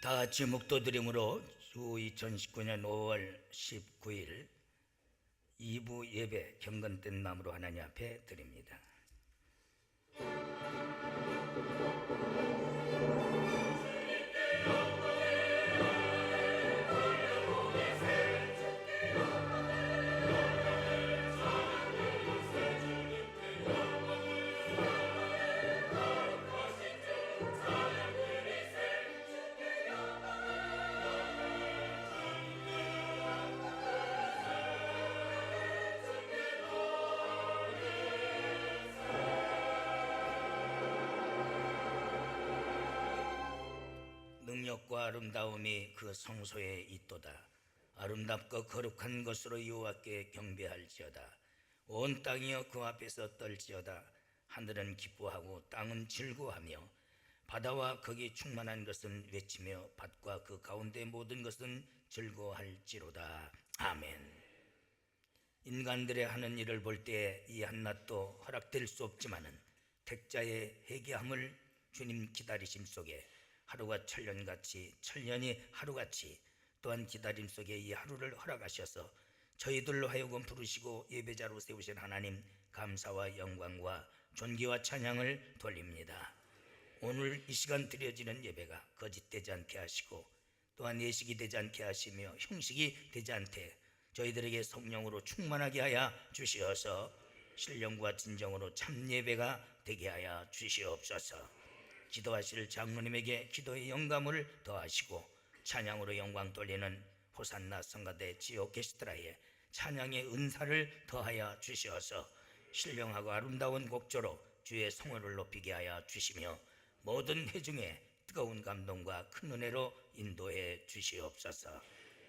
다 같이 묵도드림으로 주 2019년 5월 19일 2부 예배 경건된 마음으로 하나님 앞에 드립니다. 능력과 아름다움이 그 성소에 있도다. 아름답고 거룩한 것으로 여호와께 경배할지어다. 온 땅이여 그 앞에서 떨지어다. 하늘은 기뻐하고 땅은 즐거워하며 바다와 거기 충만한 것은 외치며 밭과 그 가운데 모든 것은 즐거워할지로다. 아멘. 인간들의 하는 일을 볼 때 이 한낱도 허락될 수 없지만은 택자의 회개함을 주님 기다리심 속에 하루가 천년같이 천년이 하루같이 또한 기다림 속에 이 하루를 허락하셔서 저희들로 하여금 부르시고 예배자로 세우신 하나님 감사와 영광과 존귀와 찬양을 돌립니다. 오늘 이 시간 드려지는 예배가 거짓되지 않게 하시고 또한 예식이 되지 않게 하시며 형식이 되지 않게 저희들에게 성령으로 충만하게 하여 주시어서 신령과 진정으로 참 예배가 되게 하여 주시옵소서. 기도하실 장로님에게 기도의 영감을 더하시고 찬양으로 영광 돌리는 호산나 성가대 지오케스트라에 찬양의 은사를 더하여 주시어서 신령하고 아름다운 곡조로 주의 성호를 높이게 하여 주시며 모든 회중의 뜨거운 감동과 큰 은혜로 인도해 주시옵소서.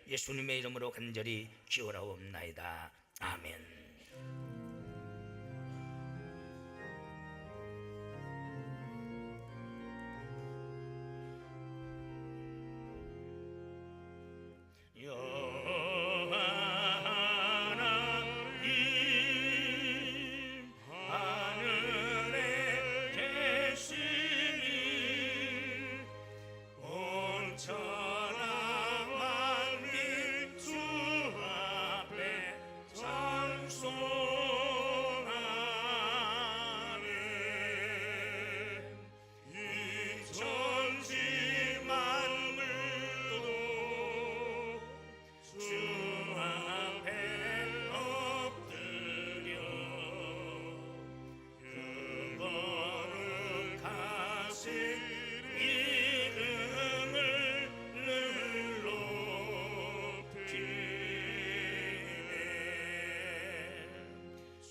예수님의 이름으로 간절히 기원하옵나이다. 아멘. 여호와 하나님 하늘에 계시니 온 천하 만민 주 앞에 찬송하네. 이 천지 만물도 주 앞에 엎드려 그 거룩하신 이름을 높이네. 주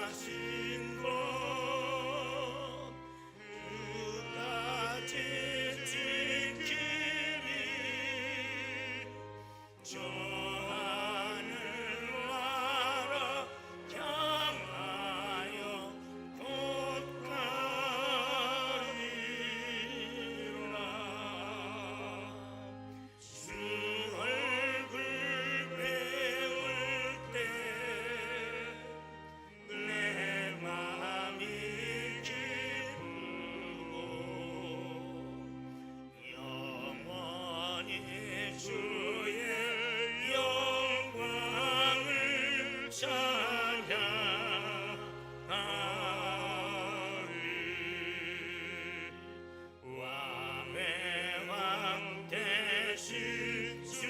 언약하신 것 끝까지 지키리. 저 하늘나라 향하여 곧 가리라. 주 얼굴 배울 때 내 마음이 기쁘고 영원히 주의 영광을 찬양하리. 왕의 왕 되신 주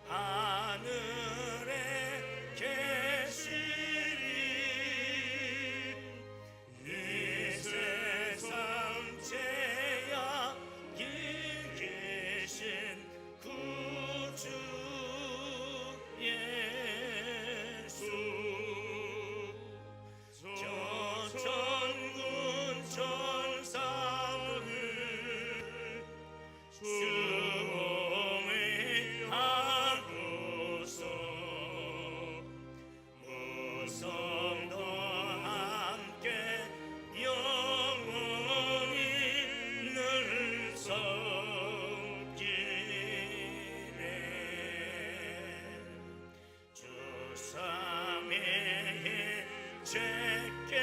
하늘에 계시리. 이 세상 죄악이 계신 구주 예수. 저 천군 천사들 수호하고서 무성도 함께 영원히 늘 섬기네. 주 삼위일 제게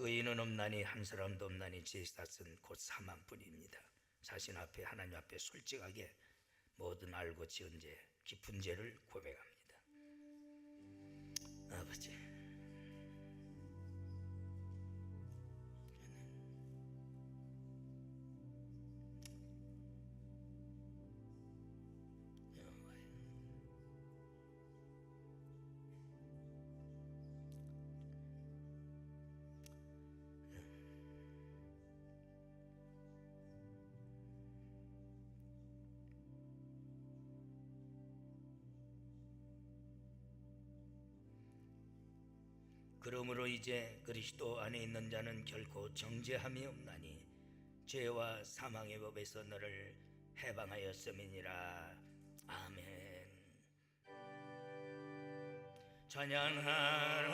의인은 없나니 한 사람도 없나니 제사은 곧 사망뿐입니다. 자신 앞에 하나님 앞에 솔직하게 모든 알고 지은 죄 깊은 죄를 고백합니다. 아버지, 그러므로 이제 그리스도 안에 있는 자는 결코 정죄함이 없나니 죄와 사망의 법에서 너를 해방하였음이니라. 아멘. 찬양하라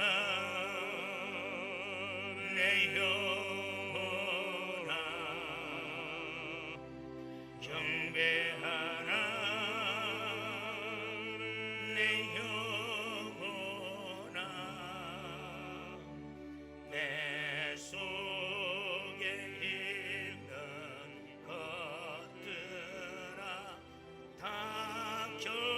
내 영혼아, 경배하라 내 영혼아, 내 속에 있는 것들아 다 경배하라.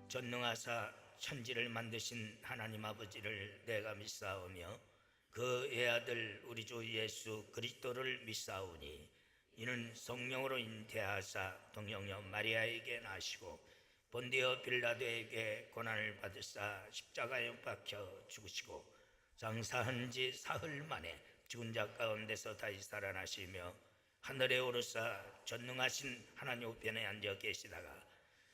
전능하사 천지를 만드신 하나님 아버지를 내가 믿사오며 그 애아들 우리 주 예수 그리스도를 믿사오니 이는 성령으로 잉태하사 동정녀 마리아에게 나시고 본디오 빌라도에게 고난을 받으사 십자가에 못 박혀 죽으시고 장사한 지 사흘 만에 죽은 자 가운데서 다시 살아나시며 하늘에 오르사 전능하신 하나님 우편에 앉아 계시다가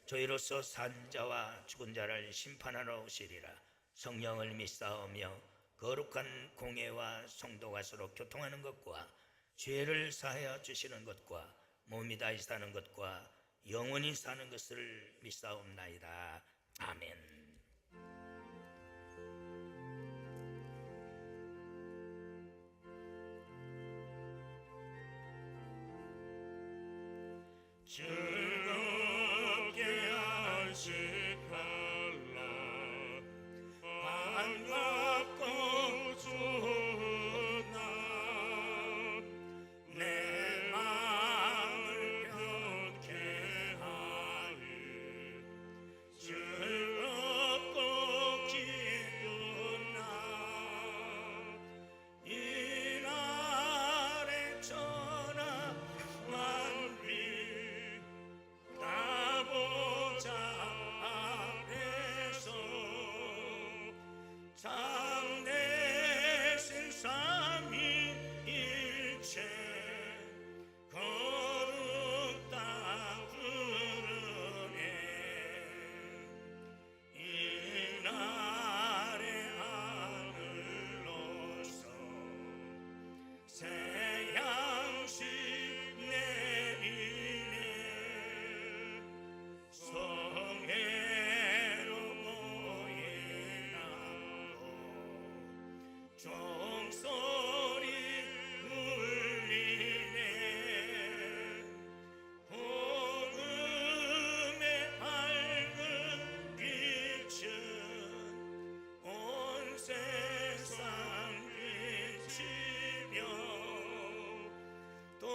저희로서 산 자와 죽은 자를 심판하러 오시리라. 성령을 믿사오며 거룩한 공예와 성도가 서로 교통하는 것과 죄를 사하여 주시는 것과 몸이 다시 사는 것과 영원히 사는 것을 믿사옵나이다. 아멘. 즐겁게 안식할라. 반갑고 좋나 내 마음을 편케 하리. 즐겁고 기쁜 날, 이날의 전하 만비 다 보자 앞에서 장대신 삼위일체 거룩다 부르네. 이날의 하늘로서 새 양식 내리네. 성회로 모이라고 종소리 울리네. 복음의 밝은 빛은 온 세상 비치며 또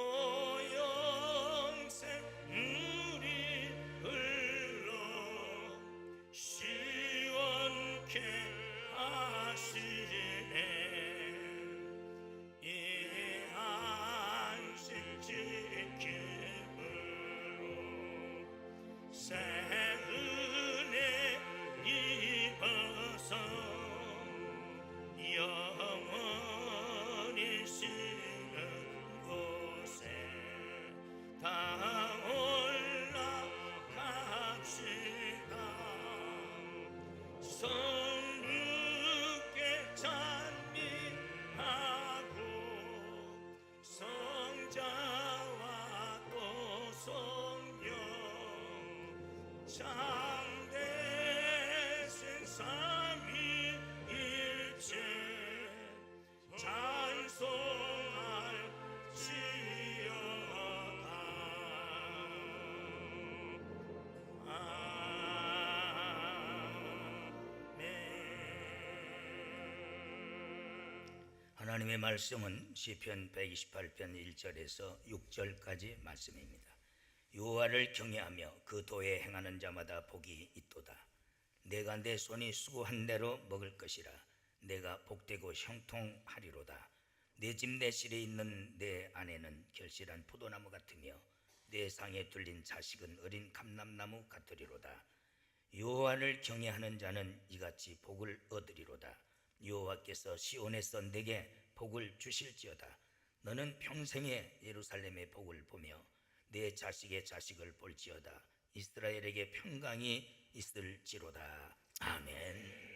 영생 물이 흘러 시원케 하시네. 이 안식 지킴으로 새 은혜 입어서 영원히 쉬는 곳에 다 올라갑시다. 성부께 찬미하고 성자와 또 성령 장대신 삼위일체 찬송할지어다. 하나님의 말씀은 시편 128편 1절에서 6절까지 말씀입니다. 여호와를 경외하며 그 도에 행하는 자마다 복이 있도다. 내가 내 손이 수고한 대로 먹을 것이라. 내가 복되고 형통하리로다. 내 집 내 실에 있는 내 아내는 결실한 포도나무 같으며 내 상에 둘린 자식은 어린 감람나무 같으리로다. 여호와를 경외하는 자는 이같이 복을 얻으리로다. 여호와께서 시온에서 내게 복을 주실지어다. 너는 평생에 예루살렘의 복을 보며 내 자식의 자식을 볼지어다. 이스라엘에게 평강이 있을지로다. 아멘.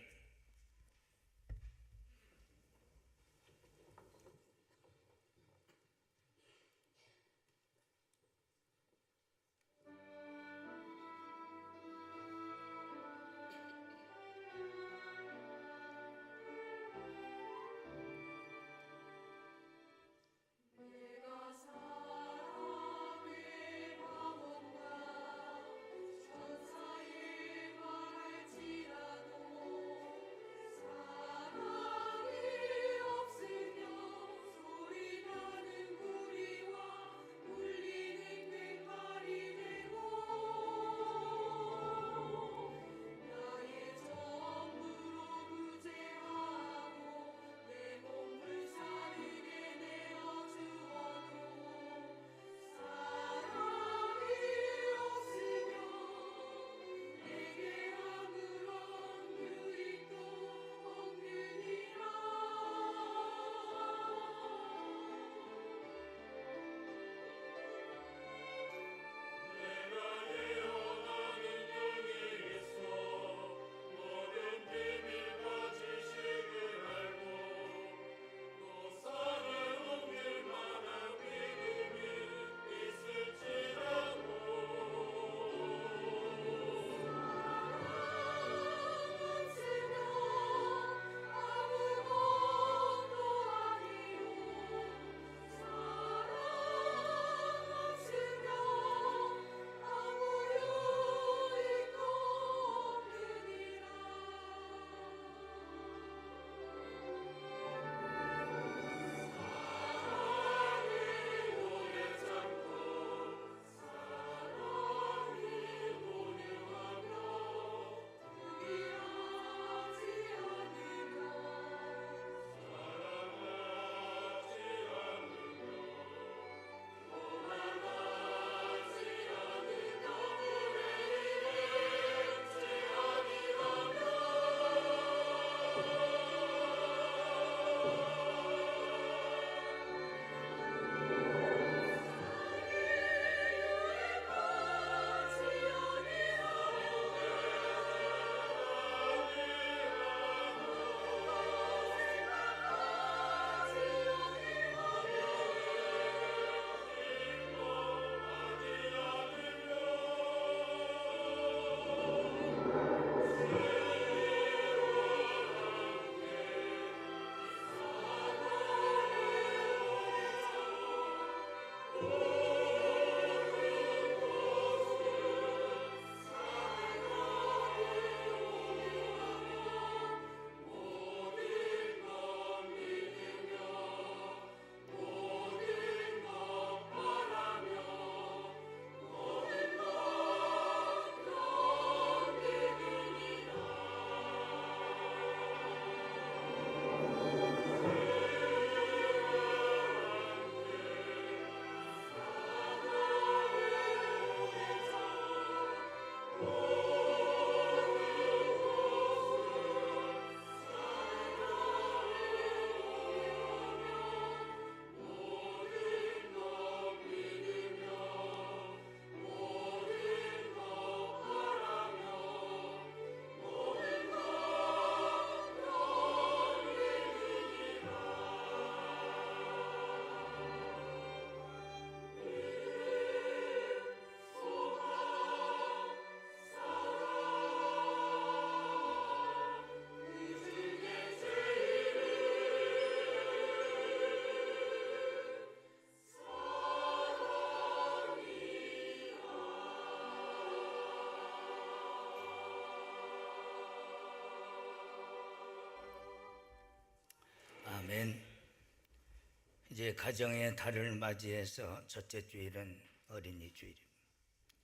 이제 가정의 달을 맞이해서 첫째 주일은 어린이 주일,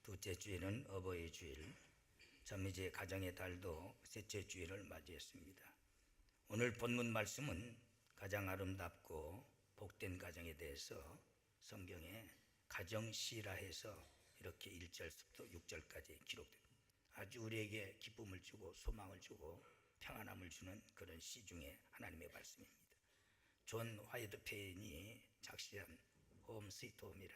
둘째 주일은 어버이 주일, 참 이제 가정의 달도 셋째 주일을 맞이했습니다. 오늘 본문 말씀은 가장 아름답고 복된 가정에 대해서 성경에 가정시라 해서 이렇게 1절부터 6절까지 기록됩니다. 아주 우리에게 기쁨을 주고 소망을 주고 평안함을 주는 그런 시 중에 하나님의 말씀입니다. 존 화이트 페인이 작시한 홈 스위트 홈이란,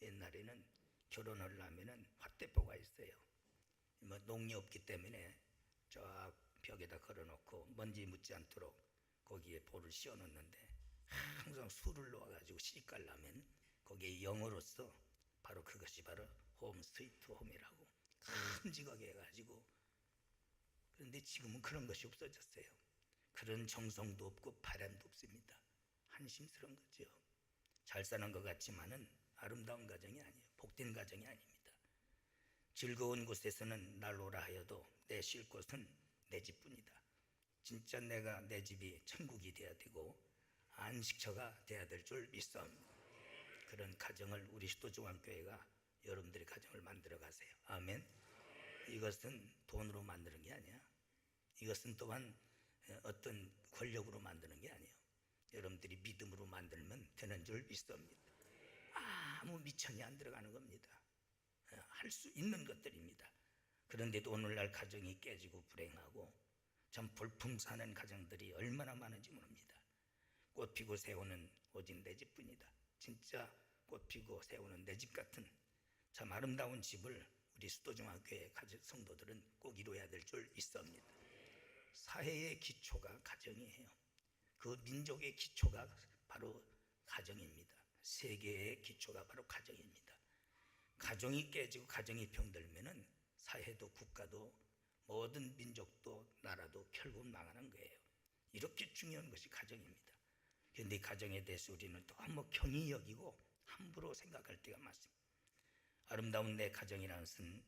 옛날에는 결혼을 하면은 화대포가 있어요. 뭐 농이 없기 때문에 쫙 벽에다 걸어놓고 먼지 묻지 않도록 거기에 볼을 씌워놓는데, 항상 술을 넣어가지고 시집가려면 거기에 영어로서 바로 그것이 바로 홈 스위트 홈이라고 큼직하게 해가지고. 그런데 지금은 그런 것이 없어졌어요. 그런 정성도 없고 바람도 없습니다. 한심스러운 거죠. 잘 사는 것 같지만은 아름다운 가정이 아니에요. 복된 가정이 아닙니다. 즐거운 곳에서는 날 오라 하여도 내 쉴 곳은 내 집뿐이다. 진짜 내가 내 집이 천국이 돼야 되고 안식처가 돼야 될 줄 믿사옵니다. 그런 가정을 우리 수도중앙교회가 여러분들의 가정을 만들어 가세요. 아멘. 이것은 돈으로 만드는 게 아니야. 이것은 또한 어떤 권력으로 만드는 게 아니에요. 여러분들이 믿음으로 만들면 되는 줄 믿습니다. 아무 미천이 안 들어가는 겁니다. 할 수 있는 것들입니다. 그런데도 오늘날 가정이 깨지고 불행하고 참 볼품사는 가정들이 얼마나 많은지 모릅니다. 꽃피고 새우는 오직 내 집뿐이다. 진짜 꽃피고 새우는 내 집 같은 참 아름다운 집을 우리 수도중앙교회 성도들은 꼭 이루어야 될 줄 믿습니다. 사회의 기초가 가정이에요. 그 민족의 기초가 바로 가정입니다. 세계의 기초가 바로 가정입니다. 가정이 깨지고 가정이 병들면은 사회도 국가도 모든 민족도 나라도 결국 망하는 거예요. 이렇게 중요한 것이 가정입니다. 그런데 가정에 대해서 우리는 너무 경히 여기고 함부로 생각할 때가 많습니다. 아름다운 내 가정이라는 것은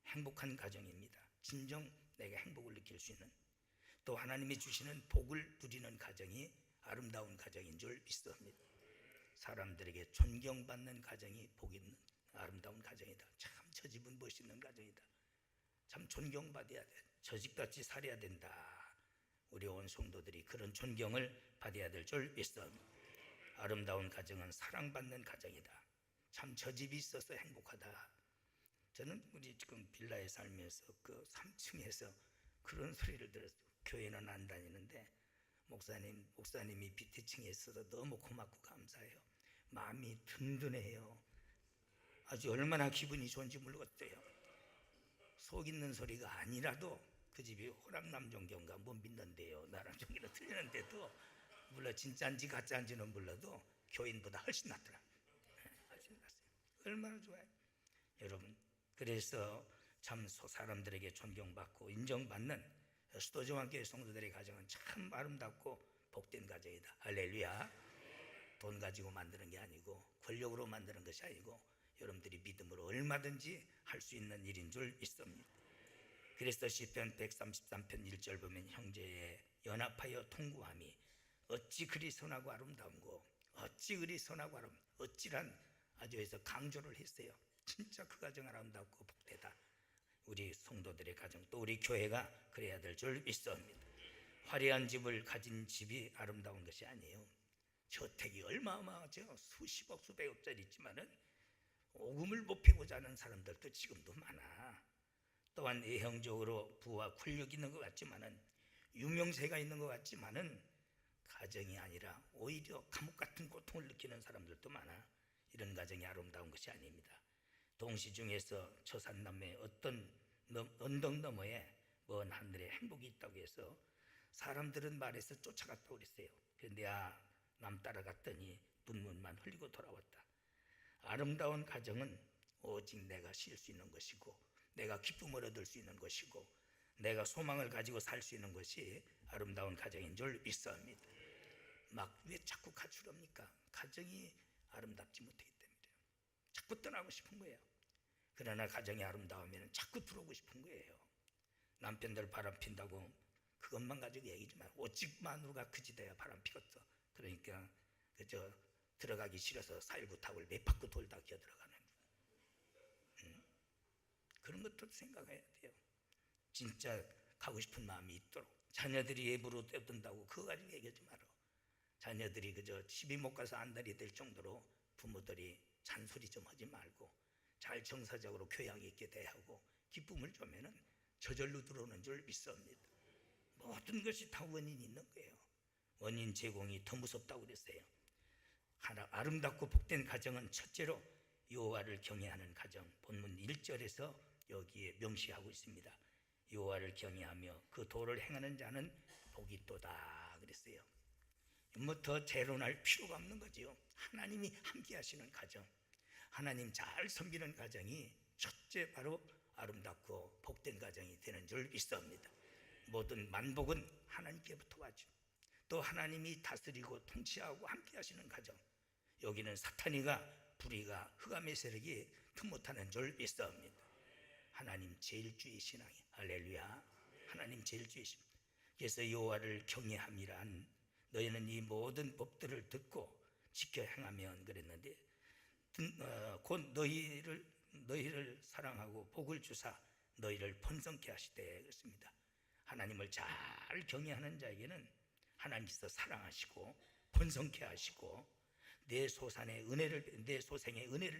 행복한 가정입니다. 진정 내가 행복을 느낄 수 있는, 또 하나님이 주시는 복을 누리는 가정이 아름다운 가정인 줄 믿습니다. 사람들에게 존경받는 가정이 복 있는 아름다운 가정이다. 참 저 집은 멋있는 가정이다. 참 존경받아야 돼. 저 집같이 살아야 된다. 우리 온 성도들이 그런 존경을 받아야 될 줄 믿습니다. 아름다운 가정은 사랑받는 가정이다. 참 저 집이 있어서 행복하다. 저는 우리 지금 빌라에 살면서 그 3층에서 그런 소리를 들었어요. 교회는 안 다니는데 목사님이 밑에층에 있어서 너무 고맙고 감사해요. 마음이 든든해요. 아주 얼마나 기분이 좋은지 모르겠대요. 속 있는 소리가 아니라도 그 집이 호랑남종교인가 못 믿는데요. 나랑 종교는 틀리는데도 물론 진짜인지 가짜인지는 몰라도 교인보다 훨씬 낫더라. 훨씬 낫어요. 얼마나 좋아요. 여러분, 그래서 참 사람들에게 존경받고 인정받는 수도중앙교회 성도들의 가정은 참 아름답고 복된 가정이다. 할렐루야. 돈 가지고 만드는 게 아니고 권력으로 만드는 것이 아니고 여러분들이 믿음으로 얼마든지 할 수 있는 일인 줄 믿습니다. 그래서 시편 133편 1절 보면 형제의 연합하여 통구함이 어찌 그리 선하고 아름다운고, 어찌 그리 선하고 어찌란 아주 해서 강조를 했어요. 진짜 그 가정 아름답고 복되다. 우리 성도들의 가정, 또 우리 교회가 그래야 될 줄 믿습니다. 화려한 집을 가진 집이 아름다운 것이 아니에요. 저택이 얼마어마하죠. 수십억 수백억짜리 있지만은 오금을 못 패고자 하는 사람들도 지금도 많아. 또한 외형적으로 부와 권력이 있는 것 같지만은, 유명세가 있는 것 같지만은 가정이 아니라 오히려 감옥 같은 고통을 느끼는 사람들도 많아. 이런 가정이 아름다운 것이 아닙니다. 동시 중에서 처산남의 어떤 언덕 너머에 먼 하늘에 행복이 있다고 해서 사람들은 말해서 쫓아갔다고 그랬어요. 그런데 남 따라갔더니 눈물만 흘리고 돌아왔다. 아름다운 가정은 오직 내가 쉴 수 있는 것이고, 내가 기쁨을 얻을 수 있는 것이고, 내가 소망을 가지고 살 수 있는 것이 아름다운 가정인 줄 믿습니다. 막 왜 자꾸 가출합니까? 가정이 아름답지 못하기 때문에 자꾸 떠나고 싶은 거예요. 그러나 가정이 아름다우면 자꾸 들어오고 싶은 거예요. 남편들 바람 핀다고 그것만 가지고 얘기지 말고 오직 마누가 그지대야 바람 피겠어. 그러니까 그저 들어가기 싫어서 419 타고 몇 바퀴 돌다 기어들어가는 그런 것도 생각해야 돼요. 진짜 가고 싶은 마음이 있도록. 자녀들이 예부로 떼든다고 그거 가지고 얘기하지 마라. 자녀들이 그저 집이 못 가서 안달이 될 정도로 부모들이 잔소리 좀 하지 말고 잘 정서적으로 교양 있게 대하고 기쁨을 주면은 저절로 들어오는 줄 믿습니다. 모든 것이 다 원인이 있는 거예요. 원인 제공이 더 무섭다고 그랬어요. 하나 아름답고 복된 가정은 첫째로 여호와를 경외하는 가정. 본문 1절에서 여기에 명시하고 있습니다. 여호와를 경외하며 그 도를 행하는 자는 복이 있도다 그랬어요. 뭐 더 재론할 필요가 없는 거지요. 하나님이 함께 하시는 가정, 하나님 잘 섬기는 가정이 첫째 바로 아름답고 복된 가정이 되는 줄 믿습니다. 모든 만복은 하나님께부터 와죠. 또 하나님이 다스리고 통치하고 함께 하시는 가정, 여기는 사탄이가 불의가 흑암의 세력이 틈못하는 줄 믿습니다. 하나님 제일주의 신앙이 할렐루야. 하나님 제일주의 신앙. 그래서 여호와를 경외함이란 너희는 이 모든 법들을 듣고 지켜 행하면 그랬는데 곧 너희를 사랑하고 복을 주사 너희를 번성케 하시되 그렇습니다. 하나님을 잘 경외하는 자에게는 하나님께서 사랑하시고 번성케 하시고 내 소생의 은혜를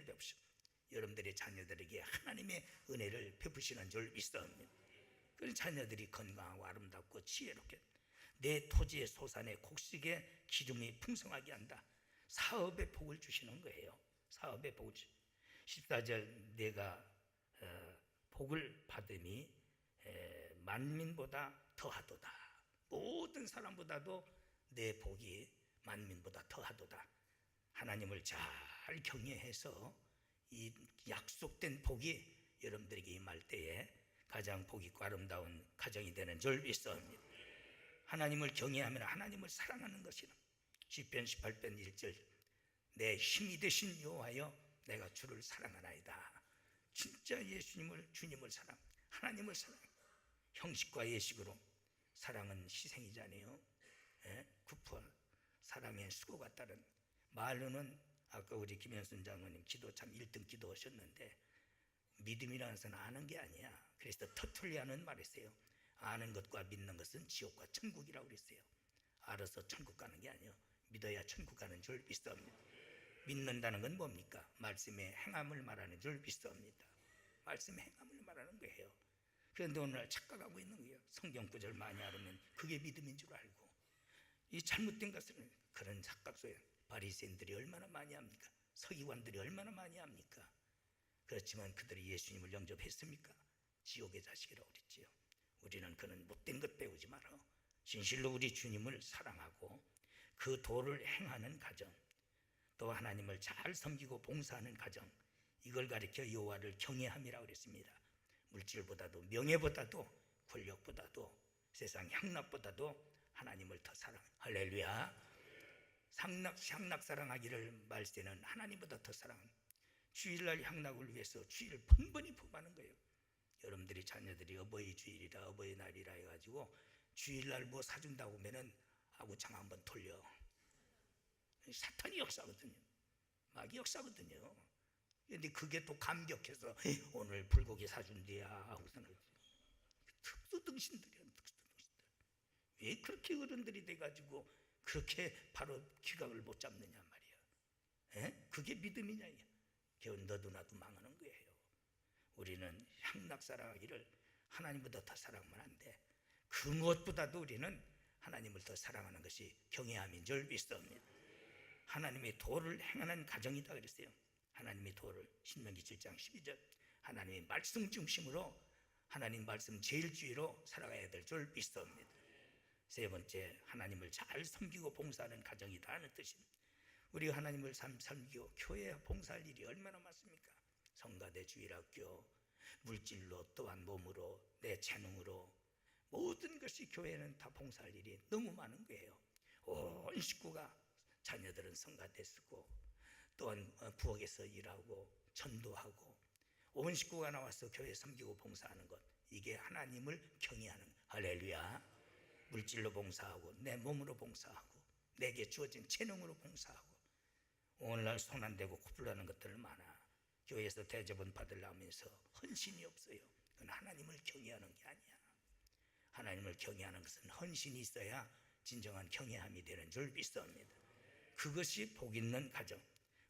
베푸시고 여러분들의 자녀들에게 하나님의 은혜를 베푸시는 줄 믿습니다. 그런 자녀들이 건강하고 아름답고 지혜롭게 내 토지의 소산의 곡식의 기름이 풍성하게 한다. 사업의 복을 주시는 거예요. 사업의 복을 14절 내가 복을 받음이 만민보다 더하도다. 모든 사람보다도 내 복이 만민보다 더하도다. 하나님을 잘 경외해서 이 약속된 복이 여러분들에게 임할 때에 가장 복 있고 아름다운 가정이 되는 줄 믿습니다. 하나님을 경외하면 하나님을 사랑하는 것이라. 시편 18편 1절 내 힘이 되신 여호와여 내가 주를 사랑하나이다. 진짜 주님을 사랑, 하나님을 사랑. 형식과 예식으로 사랑은 희생이잖아요. 구풀 사랑의 수고가 따른 말로는 아까 우리 김현순 장로님 기도 참 1등 기도하셨는데 믿음이라는 것은 아는 게 아니야. 그래서 터툴리아는 말했어요. 아는 것과 믿는 것은 지옥과 천국이라고 그랬어요. 알아서 천국 가는 게 아니에요. 믿어야 천국 가는 줄 믿습니다. 믿는다는 건 뭡니까? 말씀의 행함을 말하는 줄 믿습니다. 말씀의 행함을 말하는 거예요. 그런데 오늘 착각하고 있는 거예요. 성경 구절 많이 알으면 그게 믿음인 줄 알고 이 잘못된 것은 그런 착각 속에 바리새인들이 얼마나 많이 합니까? 서기관들이 얼마나 많이 합니까? 그렇지만 그들이 예수님을 영접했습니까? 지옥의 자식이라고 그랬지요. 우리는 그는 못된 것 배우지 마라. 진실로 우리 주님을 사랑하고 그 도를 행하는 가정, 또 하나님을 잘 섬기고 봉사하는 가정, 이걸 가리켜 여호와를 경외함이라고 그랬습니다. 물질보다도 명예보다도 권력보다도 세상 향락보다도 하나님을 더 사랑. 할렐루야. 향락 사랑하기를 말세는 하나님보다 더 사랑합니다. 주일날 향락을 위해서 주일을 번번이 품하는 거예요. 여러분들이 자녀들이 어버이 주일이라 어버이날이라 해가지고 주일날 뭐 사준다고 하면은 아구창 한번 돌려. 사탄이 역사거든요. 마귀 역사거든요. 근데 그게 또 감격해서 오늘 불고기 사준대야 하고서는 특수등신들이야. 왜 그렇게 어른들이 돼가지고 그렇게 바로 기각을 못 잡느냐 말이야. 그게 믿음이냐. 겨우 너도 나도 망하는 거예요. 우리는 향락 사랑하기를 하나님보다 더 사랑하면 안 돼. 그 무엇보다도 우리는 하나님을 더 사랑하는 것이 경외함인 줄 믿습니다. 하나님의 도를 행하는 가정이다 그랬어요. 하나님의 도를 신명기 7장 12절 하나님의 말씀 중심으로 하나님 말씀 제일주의로 살아가야 될 줄 믿습니다. 세 번째, 하나님을 잘 섬기고 봉사하는 가정이다 하는 뜻입니다. 우리가 하나님을 섬기고 교회 봉사할 일이 얼마나 많습니까? 성가대, 주일학교, 물질로 또한 몸으로 내 재능으로 모든 것이 교회는 다 봉사할 일이 너무 많은 거예요. 온 식구가 자녀들은 성가대 쓰고 또한 부엌에서 일하고 전도하고 온 식구가 나와서 교회 섬기고 봉사하는 것, 이게 하나님을 경외하는. 할렐루야. 물질로 봉사하고 내 몸으로 봉사하고 내게 주어진 재능으로 봉사하고 오늘날 손 안 대고 코뿔라는 것들 많아. 교회에서 대접은 받으려면서 헌신이 없어요. 그건 하나님을 경외하는 게 아니야. 하나님을 경외하는 것은 헌신이 있어야 진정한 경외함이 되는 줄 믿습니다. 그것이 복 있는 가정,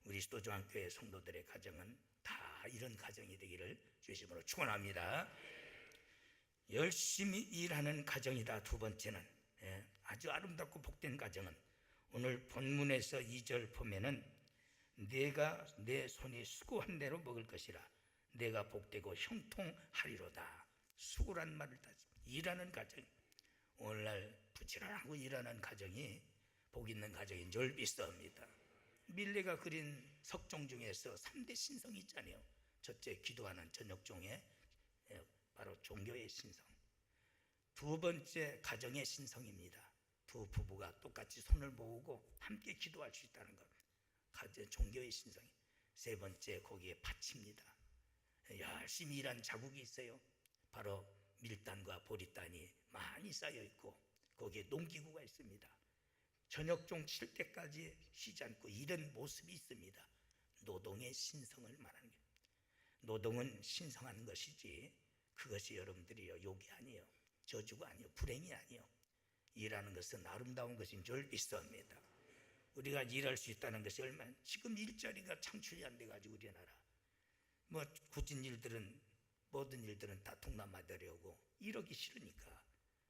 우리 수도중앙교회 성도들의 가정은 다 이런 가정이 되기를 주심으로 축원합니다. 열심히 일하는 가정이다. 두 번째는 아주 아름답고 복된 가정은 오늘 본문에서 2절 보면은 내가 내 손이 수고한 대로 먹을 것이라 내가 복되고 형통하리로다. 수고란 말을 다 일하는 가정, 오늘날 부지런하고 일하는 가정이 복 있는 가정인 줄 믿습니다. 밀레가 그린 석종 중에서 3대 신성이 있잖아요. 첫째, 기도하는 저녁종의 바로 종교의 신성. 두 번째, 가정의 신성입니다. 두 부부가 똑같이 손을 모으고 함께 기도할 수 있다는 것, 가정 종교의 신성. 세 번째, 거기에 밭입니다. 열심히 일한 자국이 있어요. 바로 밀단과 보리단이 많이 쌓여 있고 거기에 농기구가 있습니다. 저녁종 칠 때까지 쉬지 않고 일한 모습이 있습니다. 노동의 신성을 말하는 거예요. 노동은 신성한 것이지 그것이 여러분들이요 욕이 아니에요, 저주가 아니에요, 불행이 아니에요. 일하는 것은 아름다운 것인 줄 믿습니다. 우리가 일할 수 있다는 것이 얼마나, 지금 일자리가 창출이 안 돼가지고 우리나라 뭐 굳은 일들은, 모든 일들은 다 동남아 들여오고 이러기 싫으니까,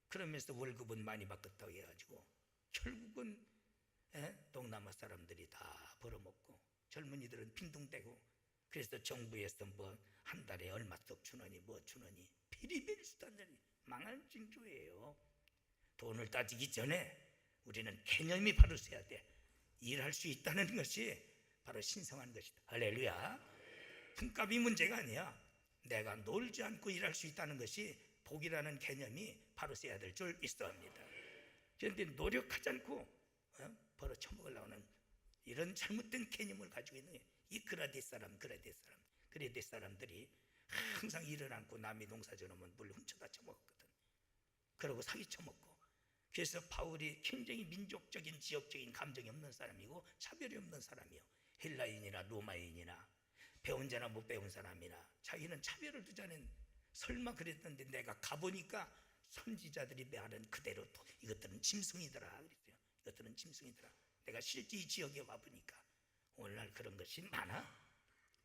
그러면서 월급은 많이 받겠다고 해가지고 결국은 동남아 사람들이 다 벌어먹고 젊은이들은 빈둥대고, 그래서 정부에서 뭐 한 달에 얼마씩 주느니 뭐 주느니 비리비리 수단들이 망한 징조예요. 돈을 따지기 전에 우리는 개념이 바로 서야 돼. 일할 수 있다는 것이 바로 신성한 것이다. 할렐루야. 품값이 문제가 아니야. 내가 놀지 않고 일할 수 있다는 것이 복이라는 개념이 바로 서야 될 줄 믿습니다. 그런데 노력하지 않고 벌어 처먹으려는 이런 잘못된 개념을 가지고 있는 거예요. 이 그라데 사람, 그라데 사람, 그라데 사람들이 항상 일을 않고 남이 농사 지으면 물 훔쳐다 처먹었거든. 그러고 사기 처먹고. 그래서 바울이 굉장히 민족적인 지역적인 감정이 없는 사람이고 차별이 없는 사람이요. 헬라인이나 로마인이나 배운 자나 못 배운 사람이나 자기는 차별을 두자는, 설마 그랬는데 내가 가보니까 선지자들이 말하는 그대로 또 이것들은 짐승이더라 그랬어요. 이것들은 짐승이더라. 내가 실제 이 지역에 와보니까 오늘날 그런 것이 많아.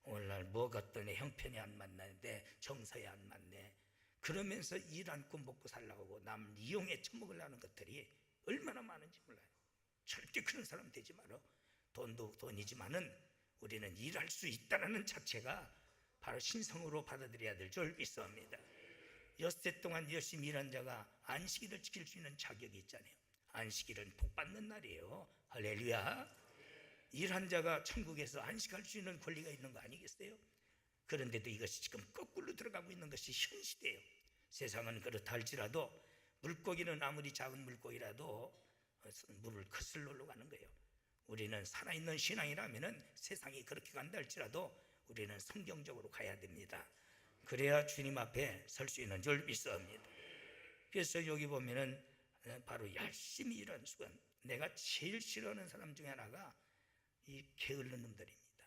오늘날 뭐가 또 내 형편이 안 맞는데 정서에 안 맞네, 그러면서 일 않고 먹고 살라고 하고 남 이용해 처먹으려는 것들이 얼마나 많은지 몰라요. 절대 그런 사람 되지 말어. 돈도 돈이지만은 우리는 일할 수 있다는 자체가 바로 신성으로 받아들여야 될 줄 믿습니다. 엿새 동안 열심히 일한 자가 안식일을 지킬 수 있는 자격이 있잖아요. 안식일은 복 받는 날이에요. 할렐루야. 일한 자가 천국에서 안식할 수 있는 권리가 있는 거 아니겠어요? 그런데도 이것이 지금 거꾸로 들어가고 있는 것이 현 시대예요. 세상은 그렇다 할지라도 물고기는 아무리 작은 물고기라도 물을 거슬러 가는 거예요. 우리는 살아있는 신앙이라면 세상이 그렇게 간다 할지라도 우리는 성경적으로 가야 됩니다. 그래야 주님 앞에 설 수 있는 줄 믿습니다. 그래서 여기 보면은 바로 열심히 일하는 수건, 내가 제일 싫어하는 사람 중에 하나가 이 게으른 놈들입니다.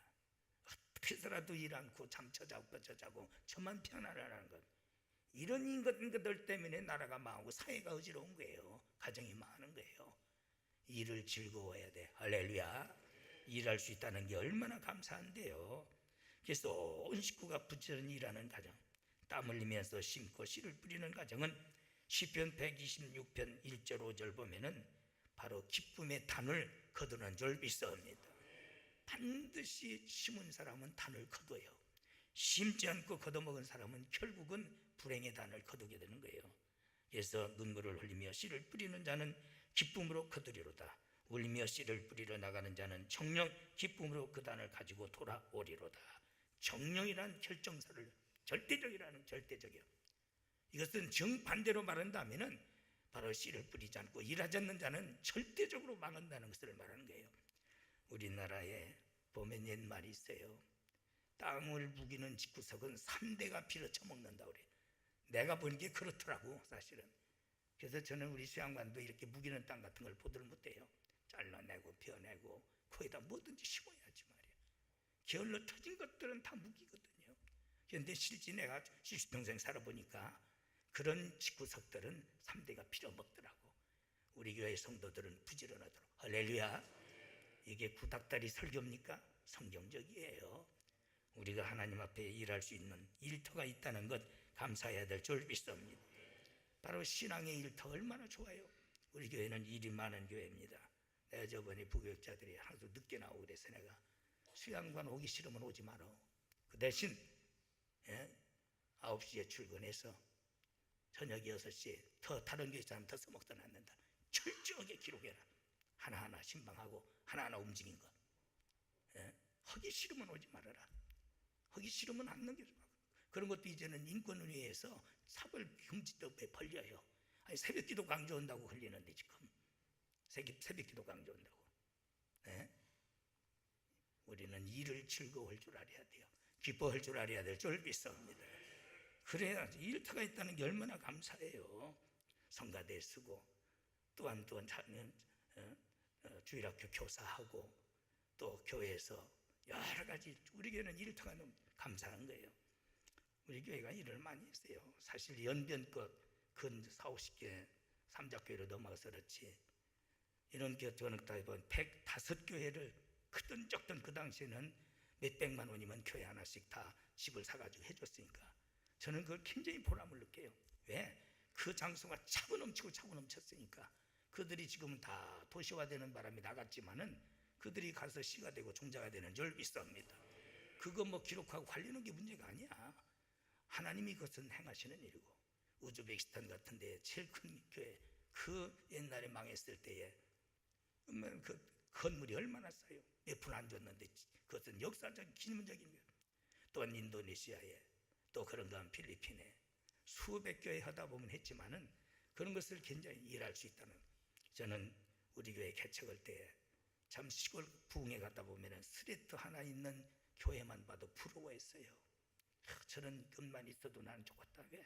어떻게 해서라도 일 않고 잠쳐 자고 뻗쳐 자고 저만 편안하라는 것, 이런 인간들 때문에 나라가 망하고 사회가 어지러운 거예요. 가정이 망하는 거예요. 일을 즐거워해야 돼. 할렐루야. 일할 수 있다는 게 얼마나 감사한데요. 그래서 온 식구가 부지런히 일하는 가정, 땀 흘리면서 심고 씨를 뿌리는 가정은 시편 126편 1절 5절 보면은 바로 기쁨의 단을 거두는 줄 믿습니다. 반드시 심은 사람은 단을 거둬요. 심지 않고 걷어먹은 사람은 결국은 불행의 단을 거두게 되는 거예요. 그래서 눈물을 흘리며 씨를 뿌리는 자는 기쁨으로 거두리로다. 울며 씨를 뿌리러 나가는 자는 정녕 기쁨으로 그 단을 가지고 돌아오리로다. 정령이란 결정사를, 절대적이라는 절대적이요. 이것은 정반대로 말한다면은 바로 씨를 뿌리지 않고 일하지 않는 자는 절대적으로 망한다는 것을 말하는 거예요. 우리나라에 보면 옛말이 있어요. 땅을 무기는 집구석은 3대가 피를 처먹는다 그래요. 내가 본 게 그렇더라고 사실은. 그래서 저는 우리 수양관도 이렇게 무기는 땅 같은 걸 보들 못해요. 잘라내고 펴내고 거기다 뭐든지 심어야지 말이야. 게을러 터진 것들은 다 무기거든요. 그런데 실제 내가 70평생 살아보니까 그런 집구석들은 3대가 빌어먹더라고. 우리 교회 성도들은 부지런하도록. 할렐루야. 이게 구닥다리 설교입니까? 성경적이에요. 우리가 하나님 앞에 일할 수 있는 일터가 있다는 것 감사해야 될 줄 믿습니다. 바로 신앙의 일터 얼마나 좋아요. 우리 교회는 일이 많은 교회입니다. 내가 저번에 부교육자들이 하도 늦게 나오고 그래서 내가 수양관 오기 싫으면 오지 마라. 그 대신 9시에 출근해서 저녁 6시에 더 다른 교회 사람 더 써먹다 놨는다. 철저하게 기록해라. 하나하나 신방하고 하나하나 움직인 거. 하기 싫으면 오지 말아라. 하기 싫으면 안 넘겨줘. 그런 것도 이제는 인권위에서 사벌 금지법에 벌려요. 아니, 새벽기도 강조한다고 걸리는데 지금 새벽기도 강조한다고. 우리는 일을 즐거워할 줄 알아야 돼요. 기뻐할 줄 알아야 될 줄 믿습니다. 그래야 일터가 있다는 게 얼마나 감사해요. 성가대 쓰고 또한 주일학교 교사하고 또 교회에서 여러 가지 우리 교회는 일터가 너무 감사한 거예요. 우리 교회가 일을 많이 했어요. 사실 연변껏 근 40-50개 삼작교회로 넘어가서 그렇지 이런 교회 저는 다 105교회를 크든 적든 그 당시에는 몇백만 원이면 교회 하나씩 다 집을 사가지고 해줬으니까 저는 그걸 굉장히 보람을 느껴요. 왜? 그 장소가 차고 넘치고 차고 넘쳤으니까. 그들이 지금은 다 도시화되는 바람에 나갔지만은 그들이 가서 시가 되고 종자가 되는 줄 믿습니다. 그거 뭐 기록하고 관리하는 게 문제가 아니야. 하나님이 그것은 행하시는 일이고 우즈베키스탄 같은 데 제일 큰 교회 그 옛날에 망했을 때에 그 건물이 얼마나 싸요. 몇 푼 안 줬는데 그것은 역사적인 기념적인 거예요. 또한 인도네시아에 또 그런가 하면 필리핀에 수백 교회 하다 보면 했지만은 그런 것을 굉장히 일할 수 있다는. 저는 우리 교회 개척할 때 참 시골 부흥에 갔다 보면은 스레트 하나 있는 교회만 봐도 부러워했어요. 저런 것만 있어도 나는 좋겠다. 왜?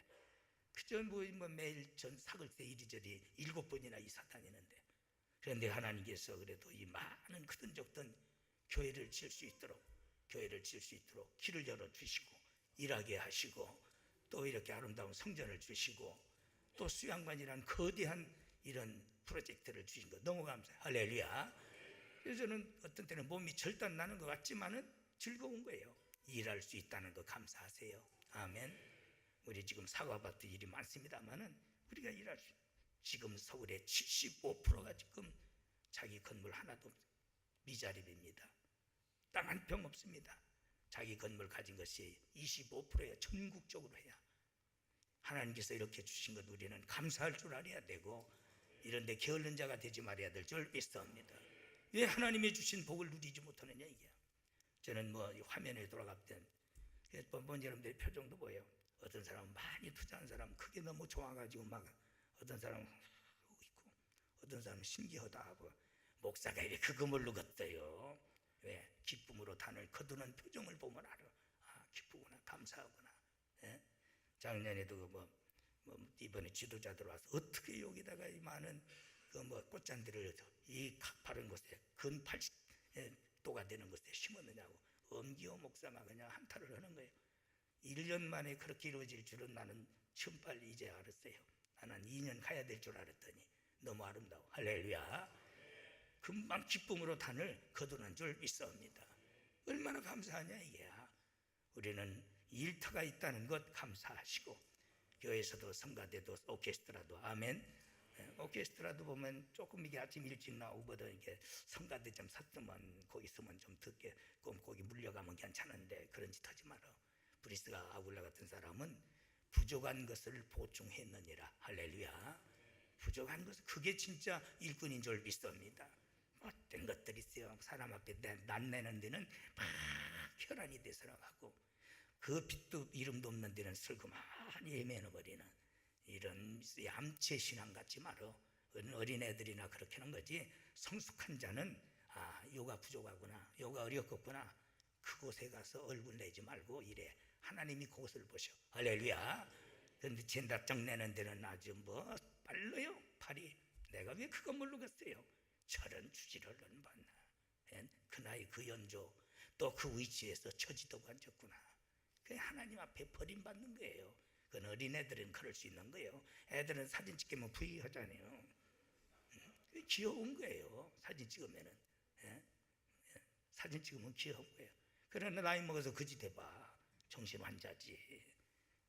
그저 뭐 매일 전 사글세 이리저리 7번이나 이사 다니는데 그런데 하나님께서 그래도 이 많은 크든 적든 교회를 지을 수 있도록 길을 열어주시고 일하게 하시고 또 이렇게 아름다운 성전을 주시고 또 수양관이라는 거대한 이런 프로젝트를 주신 거 너무 감사해요. 할렐루야. 그래서 저는 어떤 때는 몸이 절단 나는 것 같지만은 즐거운 거예요. 일할 수 있다는 거 감사하세요. 아멘. 우리 지금 사과밭도 일이 많습니다만은 우리가 일할 수 지금 서울의 75%가 지금 자기 건물 하나도 미자립입니다. 땅 한 평 없습니다. 자기 건물 가진 것이 25%야. 전국적으로 해야. 하나님께서 이렇게 주신 것 우리는 감사할 줄 알아야 되고 이런데 게을른 자가 되지 말아야 될 줄 믿습니다. 왜 하나님이 주신 복을 누리지 못하느냐 이게. 저는 뭐 화면에 돌아갈 때 먼저 여러분들의 표정도 보여요. 어떤 사람은 많이 투자한 사람 그게 너무 좋아가지고 막 어떤 사람은 있고 어떤 사람은 신기하다 하고 목사가 이렇게 그 건물로 걷어요. 왜? 기쁨으로 단을 거두는 표정을 보면 알아. 아, 기쁘구나, 감사하구나. 예? 작년에도 이번에 지도자들 와서 어떻게 여기다가 이 많은 꽃잔디를 이 가파른 곳에 근 80도가 되는 곳에 심었느냐고 엄기호 목사가 그냥 한탄을 하는 거예요. 1년 만에 그렇게 이루어질 줄은 나는 처음 빨리 이제 알았어요. 나는 2년 가야 될 줄 알았더니 너무 아름다워. 할렐루야. 금방 기쁨으로 단을 거두는 줄 믿습니다. 얼마나 감사하냐 이게야. 우리는 일터가 있다는 것 감사하시고 교회에서도 성가대도 오케스트라도 아멘. 오케스트라도 보면 조금 이게 아침 일찍 나오거든. 이게 성가대 좀 샀으면 거기 있으면 좀 듣게 거기 물려가면 괜찮은데 그런 짓 하지 마라. 브리스가 아굴라 같은 사람은 부족한 것을 보충했느니라. 할렐루야. 부족한 것은 그게 진짜 일꾼인 줄 믿습니다. 어떤 것들이 있어요. 사람 앞에 낯내는 데는 막 혈안이 되살아가고 그 빛도 이름도 없는 데는 슬그머니 애매해버리는 이런 얌체 신앙 같지 말어. 어린애들이나 그렇게 하는 거지. 성숙한 자는 요가 부족하구나, 요가 어렵겠구나, 그곳에 가서 얼굴 내지 말고 이래. 하나님이 그곳을 보셔. 할렐루야. 그런데 젠답장 내는 데는 아주 빨라요 팔이. 내가 왜 그거 모르겠어요. 저런 주지를 봤나. 그 나이 그 연조 또 그 위치에서 처지도가 앉았구나. 그게 하나님 앞에 버림받는 거예요. 그건 어린애들은 그럴 수 있는 거예요. 애들은 사진 찍으면 부위하잖아요. 그게 귀여운 거예요. 사진 찍으면은. 사진 찍으면 귀여운 거예요. 그러나 나이 먹어서 거지 돼봐. 정신 환자지.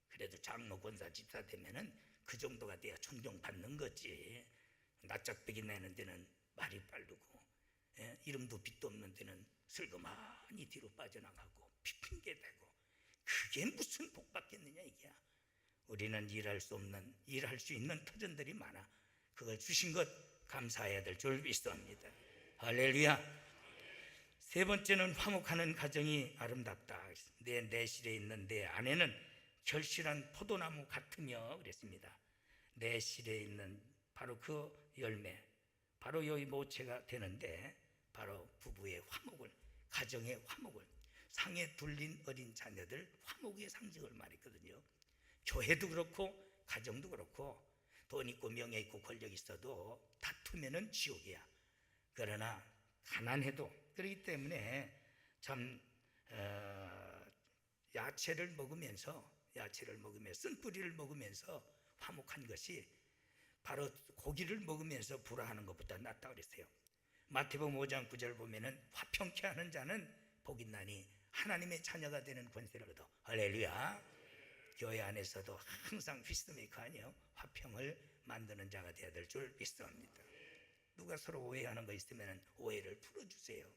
그래도 장로 권사 집사 되면은 그 정도가 돼야 존경받는 거지. 낯짝배기 내는 데는 말이 빠르고, 이름도 빛도 없는 데는 슬그머니 뒤로 빠져나가고 핑계대고, 그게 무슨 복 받겠느냐 이게야. 우리는 일할 수 없는, 일할 수 있는 터전들이 많아. 그걸 주신 것 감사해야 될 줄 믿습니다. 할렐루야. 세 번째는 화목하는 가정이 아름답다. 내 내실에 있는 내 안에는 결실한 포도나무 같으며 그랬습니다. 내실에 있는 바로 그 열매, 바로 여기 모체가 되는데, 바로 부부의 화목을, 가정의 화목을, 상에 둘린 어린 자녀들 화목의 상징을 말했거든요. 교회도 그렇고 가정도 그렇고, 돈 있고 명예 있고 권력 있어도 다투면은 지옥이야. 그러나 가난해도, 그렇기 때문에 참 야채를 먹으면서 쓴뿌리를 먹으면서 화목한 것이 바로 고기를 먹으면서 불화하는 것보다 낫다 그랬어요. 마태복음 5장 9절 보면은 화평케 하는 자는 복 있나니 하나님의 자녀가 되는 권세를 얻어. 할렐루야. 교회 안에서도 항상 피스메이커 아니에요. 화평을 만드는 자가 되어야 될 줄 믿습니다. 누가 서로 오해하는 거 있으면 오해를 풀어주세요.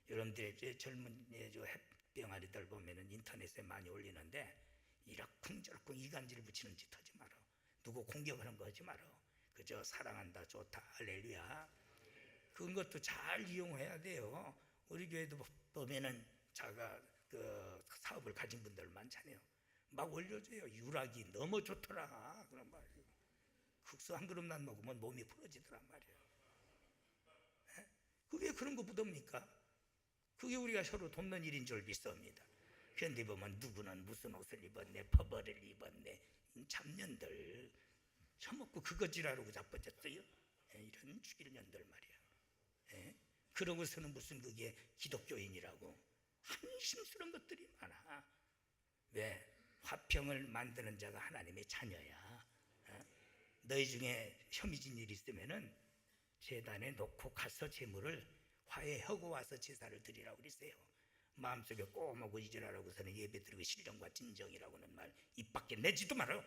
여러분들의 젊은 햇병아리들 보면은 인터넷에 많이 올리는데 이러쿵저러쿵 이간질 붙이는 짓 하지 마라. 누구 공격하는 거 하지 마라. 그저 사랑한다, 좋다, 할렐루야. 그런 것도 잘 이용해야 돼요. 우리 교회도 보면은 자가 그 사업을 가진 분들 많잖아요. 막 올려줘요. 유락이 너무 좋더라 그런 말이에요. 국수 한 그릇만 먹으면 몸이 풀어지더란 말이에요. 그게 그런 거 부담니까? 그게 우리가 서로 돕는 일인 줄 믿습니다. 그런데 보면 누구는 무슨 옷을 입었네, 퍼버를 입었네, 잡년들 처먹고 그거 지랄하고 자빠졌어요. 이런 죽일 년들 말이야. 그러고서는 무슨 그게 기독교인이라고 한심스러운 것들이 많아. 왜? 화평을 만드는 자가 하나님의 자녀야. 너희 중에 혐의진 일이 있으면은 제단에 놓고 가서 제물을 화해하고 와서 제사를 드리라고 그랬어요. 마음속에 꼬먹고 잊으라고서는 예배드리고 신령과 진정이라고는 말 입 밖에 내지도 말아.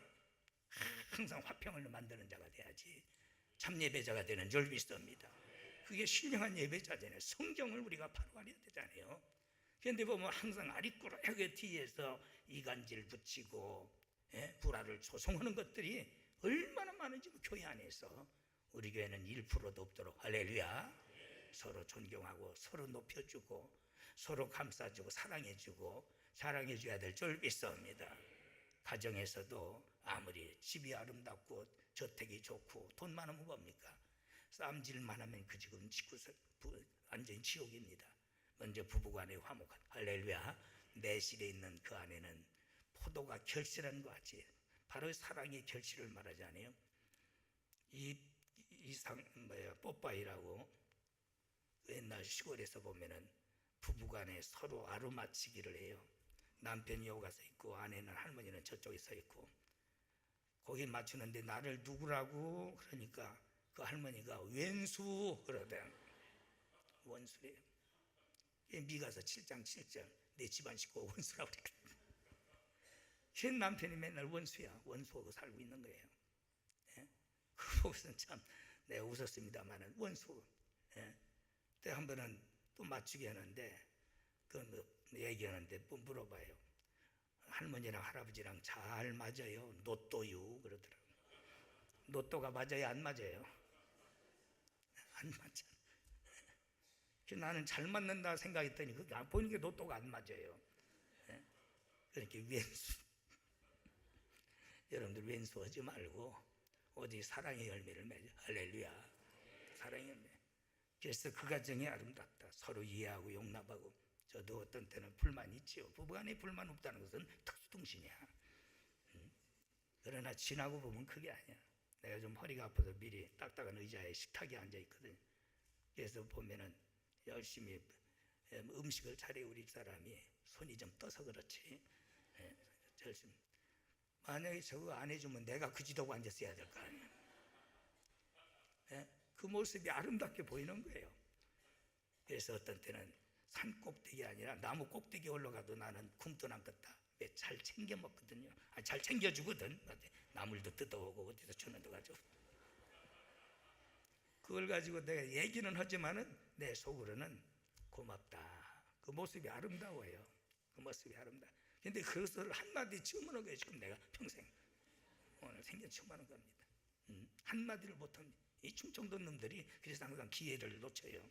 항상 화평을 만드는 자가 돼야지 참 예배자가 되는 줄 믿습니다. 그게 신령한 예배자잖아요. 성경을 우리가 바로 알아야 되잖아요. 그런데 보면 항상 아리꾸라하게 뒤에서 이간질 붙이고 불화를 조성하는 것들이 얼마나 많은지 교회 안에서. 우리 교회는 1%도 없도록 할렐루야. 서로 존경하고 서로 높여주고 서로 감싸주고 사랑해줘야 될 줄 믿습니다. 가정에서도 아무리 집이 아름답고 저택이 좋고 돈 많으면 뭡니까? 싸움질만 하면 그 집은 완전히 지옥입니다. 먼저 부부간의 화목한, 할렐루야. 내실에 있는 그 안에는 포도가 결실한 것 같이 바로 사랑의 결실을 말하지 않아요? 뽀빠이라고 옛날 시골에서 보면은 부부간에 서로 아루마치기를 해요. 남편이 여기 가서 있고 아내는 할머니는 저쪽에 서 있고, 거기 맞추는데 나를 누구라고 그러니까 그 할머니가 왼수 그러대. 원수래요. 미가서 7장 7절 내 집안 식구 원수라고 그래. 걔 남편이 맨날 원수야. 원수하고 살고 있는 거예요. 그 보고서는 참 내가 웃었습니다만은 원수. 때 한 번은 또 맞추게 하는데 그 얘기하는데 물어봐요. 할머니랑 할아버지랑 잘 맞아요? 노또유 그러더라고. 노또가 맞아요? 안 맞아요? 안 맞아. 나는 잘 맞는다 생각했더니 그게 보니까 노또가 안 맞아요. 그러니까 왼수. 여러분들 왼수하지 말고 오직 사랑의 열매를 맺어. 할렐루야. 사랑의 열매. 그래서 그 가정이 아름답다. 서로 이해하고 용납하고. 저도 어떤 때는 불만이 있지요. 부부간에 불만 없다는 것은 특수통신이야. 그러나 지나고 보면 그게 아니야. 내가 좀 허리가 아파서 미리 딱딱한 의자에 식탁에 앉아 있거든. 그래서 보면은 열심히 음식을 잘해. 우리 사람이 손이 좀 떠서 그렇지. 열심히. 만약에 저거 안 해주면 내가 그 지도고 앉았어야 될 거 아니에요. 그 모습이 아름답게 보이는 거예요. 그래서 어떤 때는 산 꼭대기 아니라 나무 꼭대기 올라가도 나는 굶도 안 걷다. 왜? 잘 챙겨 먹거든요. 잘 챙겨주거든. 나물도 뜯어오고 어디서 주는 데 가지고. 그걸 가지고 내가 얘기는 하지만은 내 속으로는 고맙다. 그 모습이 아름다워요. 그 모습이 아름다워. 근데 그것을 한마디 처음 하는 거예요. 지금 내가 평생 오늘 생전 처음 하는 겁니다. 한마디를 못합니다. 이 충청도 놈들이 그래서 항상 기회를 놓쳐요.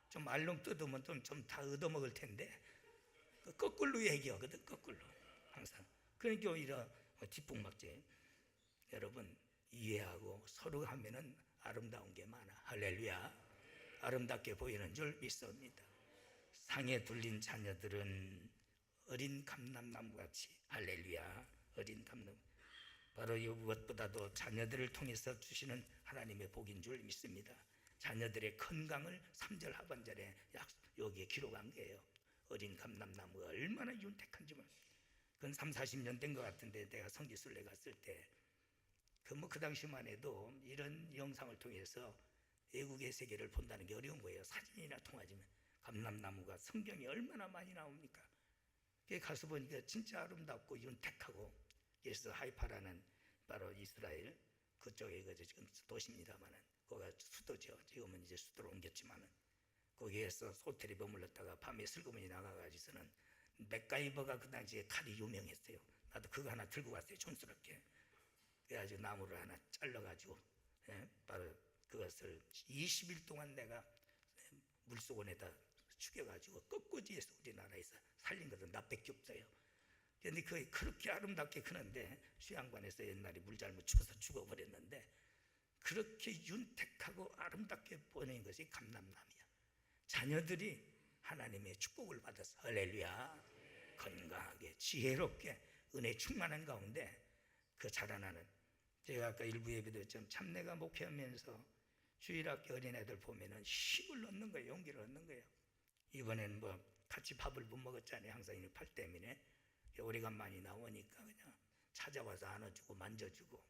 좀 알롱 뜯으면 좀 다 얻어먹을 텐데 거꾸로 얘기하거든. 거꾸로 항상. 그러니까 오히려 뒷북막지. 여러분 이해하고 서로 하면은 아름다운 게 많아. 할렐루야. 아름답게 보이는 줄 믿습니다. 상에 둘린 자녀들은 어린 감람나무같이. 할렐루야. 어린 감람. 바로 이것보다도 자녀들을 통해서 주시는 하나님의 복인 줄 믿습니다. 자녀들의 건강을 3절 하반절에 여기에 기록한 거예요. 어린 감람나무가 얼마나 윤택한지. 그건 30-40년 된 것 같은데 내가 성지순례 갔을 때 그 당시만 해도 이런 영상을 통해서 외국의 세계를 본다는 게 어려운 거예요. 사진이나 통하지만. 감람나무가 성경에 얼마나 많이 나옵니까? 거기 가서 보니까 진짜 아름답고 윤택하고. 그래서 하이파라는 바로 이스라엘 그쪽에 지금 도시입니다만은 거기가 수도죠. 지금은 이제 수도로 옮겼지만은 거기에서 호텔에 머물렀다가 밤에 슬그머니 나가가지고서는 맥가이버가 그 당시에 칼이 유명했어요. 나도 그거 하나 들고 갔어요. 촌스럽게. 그래가지고 나무를 하나 잘라가지고 바로 그것을 20일 동안 내가 물속원에다 죽여가지고 꺾꽂이에서 우리나라에서 살린 것은 나밖에 없어요. 그런데 그게 그렇게 아름답게 크는데 수양관에서 옛날에 물 잘못 쳐서 죽어버렸는데 그렇게 윤택하고 아름답게 보이는 것이 감람나무야. 자녀들이 하나님의 축복을 받아서 할렐루야. 건강하게 지혜롭게 은혜 충만한 가운데 그 자라나는. 제가 아까 일부 예배도 좀 참내가 목회하면서 주일학교 어린애들 보면은 힘을 얻는 거예요. 용기를 얻는 거예요. 이번엔 같이 밥을 못 먹었잖아요. 항상 이 팔 때문에. 오래간만이 나오니까 그냥 찾아와서 안아주고 만져주고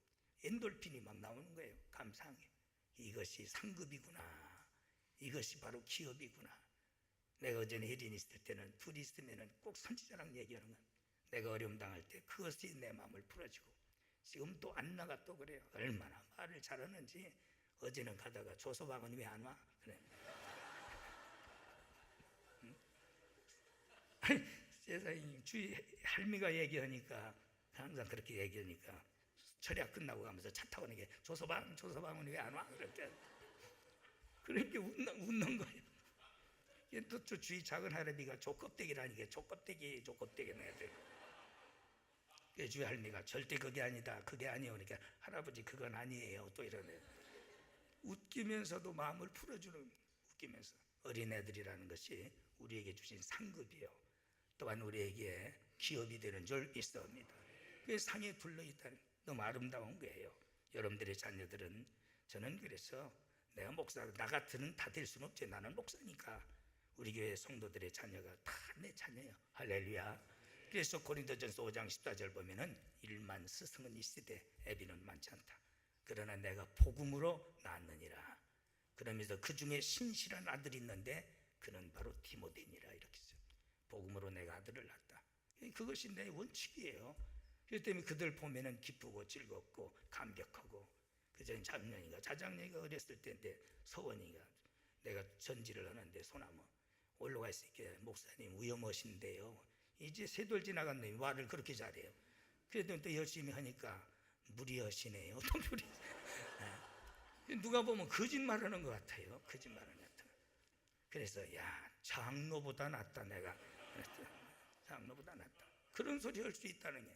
엔돌핀이 막 나오는 거예요. 감사하게. 이것이 상급이구나. 이것이 바로 기업이구나. 내가 어전에 혜린이 있을 때는 둘이 있으면 꼭 선지자랑 얘기하는 거야. 내가 어려움 당할 때 그것이 내 마음을 풀어주고. 지금 또 안 나가 또 그래요. 얼마나 말을 잘하는지. 어제는 가다가 조서방은 왜 안 와? 그래. 세상에 주위 할미가 얘기하니까 항상 그렇게 얘기하니까 철야 끝나고 가면서 차 타고 오는 게 조서방은 왜 안 와? 그렇게 웃는 거예요. 또 주위 작은 할아비가 조껍데기라니까 조껍데기 애들. 주위 할미가 절대 그게 아니다. 그게 아니에요. 그러니까 할아버지 그건 아니에요. 또 이러네. 웃기면서도 마음을 풀어주는. 웃기면서. 어린애들이라는 것이 우리에게 주신 상급이요. 또한 우리에게 기업이 되는 줄 믿습니다. 그 상에 둘러있다는 너무 아름다운 거예요. 여러분들의 자녀들은. 저는 그래서 내가 목사 나 같으면 다 될 수는 없지. 나는 목사니까. 우리 교회 성도들의 자녀가 다 내 자녀예요. 할렐루야. 그래서 고린도전서 5장 14절 보면은 일만 스승은 이시되 애비는 많지 않다. 그러나 내가 복음으로 낳았느니라. 그러면서 그 중에 신실한 아들이 있는데 그는 바로 디모데니라. 이렇게 써요. 복음으로 내가 아들을 낳았다. 그것이 내 원칙이에요. 그렇기 때문에 그들 보면은 기쁘고 즐겁고 감격하고. 그전 작년인가 자작년이가 어렸을 때인데 서원이가 내가 전지를 하는데 소나무 올라가 있으니까 목사님 위험하신데요. 이제 세돌 지나간 놈이 말을 그렇게 잘해요. 그래도 또 열심히 하니까 무리하시네요. 또 무리. 누가 보면 거짓말하는 것 같아요. 거짓말하는 것 같아요. 그래서 야 장로보다 낫다 내가. 장로보다 낫다. 그런 소리 할 수 있다는 게.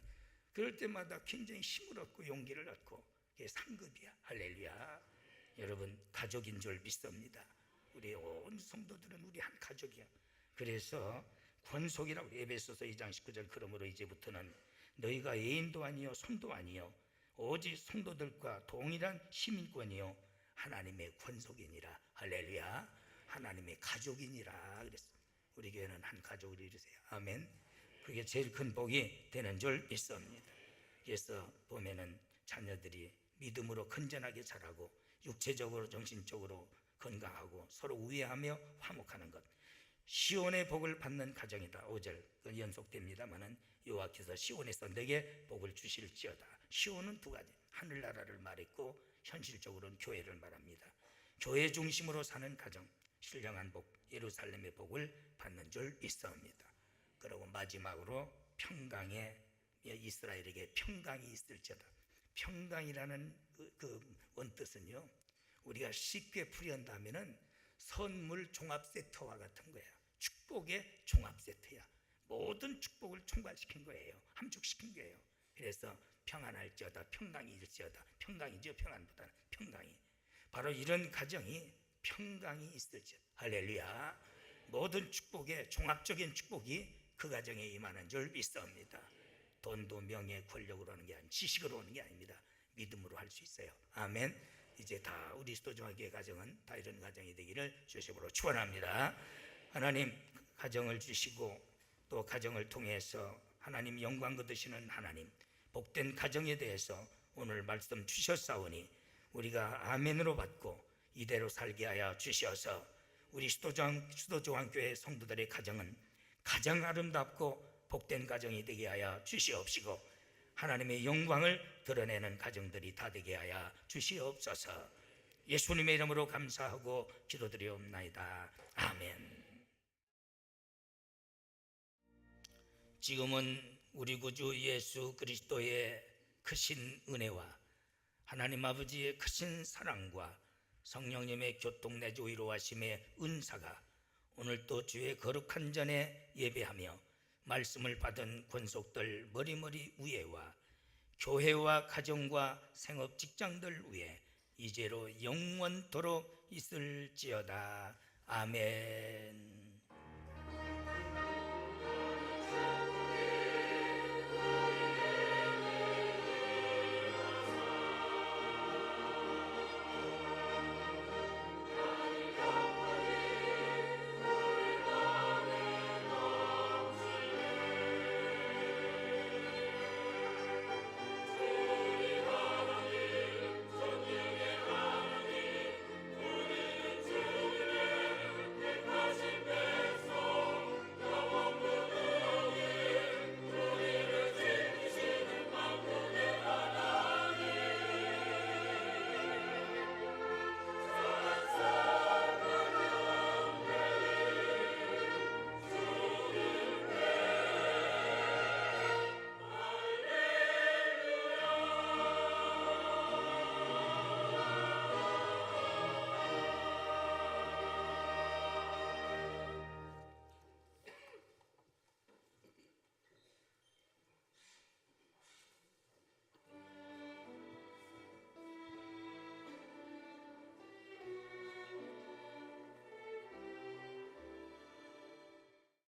그럴 때마다 굉장히 힘을 얻고 용기를 얻고. 그게 상급이야. 할렐루야. 여러분 가족인 줄 믿습니다. 우리 온 성도들은 우리 한 가족이야. 그래서 권속이라고 에베소서 2장 19절 그러므로 이제부터는 너희가 애인도 아니요 손도 아니요 오직 성도들과 동일한 시민권이요 하나님의 권속이니라. 할렐루야. 하나님의 가족이니라 그랬어요. 우리 교회는 한 가족을 이루세요. 아멘. 그게 제일 큰 복이 되는 줄 믿습니다. 그래서 보면은 자녀들이 믿음으로 건전하게 자라고 육체적으로 정신적으로 건강하고 서로 우애하며 화목하는 것, 시온의 복을 받는 가정이다. 5절 연속됩니다마는 여호와께서 시온에서 내게 복을 주실지어다. 시온은 두 가지, 하늘나라를 말했고 현실적으로는 교회를 말합니다. 교회 중심으로 사는 가정, 신령한 복, 예루살렘의 복을 받는 줄 믿습니다. 그리고 마지막으로 평강에, 이스라엘에게 평강이 있을지어다. 평강이라는 그 원뜻은요, 우리가 쉽게 풀이한다면은 선물 종합 세트와 같은 거야. 축복의 종합 세트야. 모든 축복을 총괄시킨 거예요. 함축시킨 거예요. 그래서 평안할지어다, 평강이 일지어다. 평강이죠, 평안보다는 평강이. 바로 이런 가정이 평강이 있을지어다. 할렐루야. 모든 축복의 종합적인 축복이 그 가정에 임하는 줄 믿습니다. 돈도 명예, 권력으로 오는 게 아니고 지식으로 오는 게 아닙니다. 믿음으로 할 수 있어요. 아멘. 이제 다 우리 수도중앙교회 가정은 다 이런 가정이 되기를 주님으로 축원합니다. 하나님 가정을 주시고 또 가정을 통해서 하나님 영광 거두시는 하나님, 복된 가정에 대해서 오늘 말씀 주셨사오니 우리가 아멘으로 받고 이대로 살게 하여 주시어서 우리 수도중앙교회 성도들의 가정은 가장 아름답고 복된 가정이 되게 하여 주시옵시고 하나님의 영광을 드러내는 가정들이 다 되게 하여 주시옵소서. 예수님의 이름으로 감사하고 기도드리옵나이다. 아멘. 지금은 우리 구주 예수 그리스도의 크신 은혜와 하나님 아버지의 크신 사랑과 성령님의 교통내주 위로하심의 은사가 오늘 또 주의 거룩한 전에 예배하며 말씀을 받은 권속들 머리머리 위에와 교회와 가정과 생업 직장들 위에 이제로 영원토록 있을지어다. 아멘.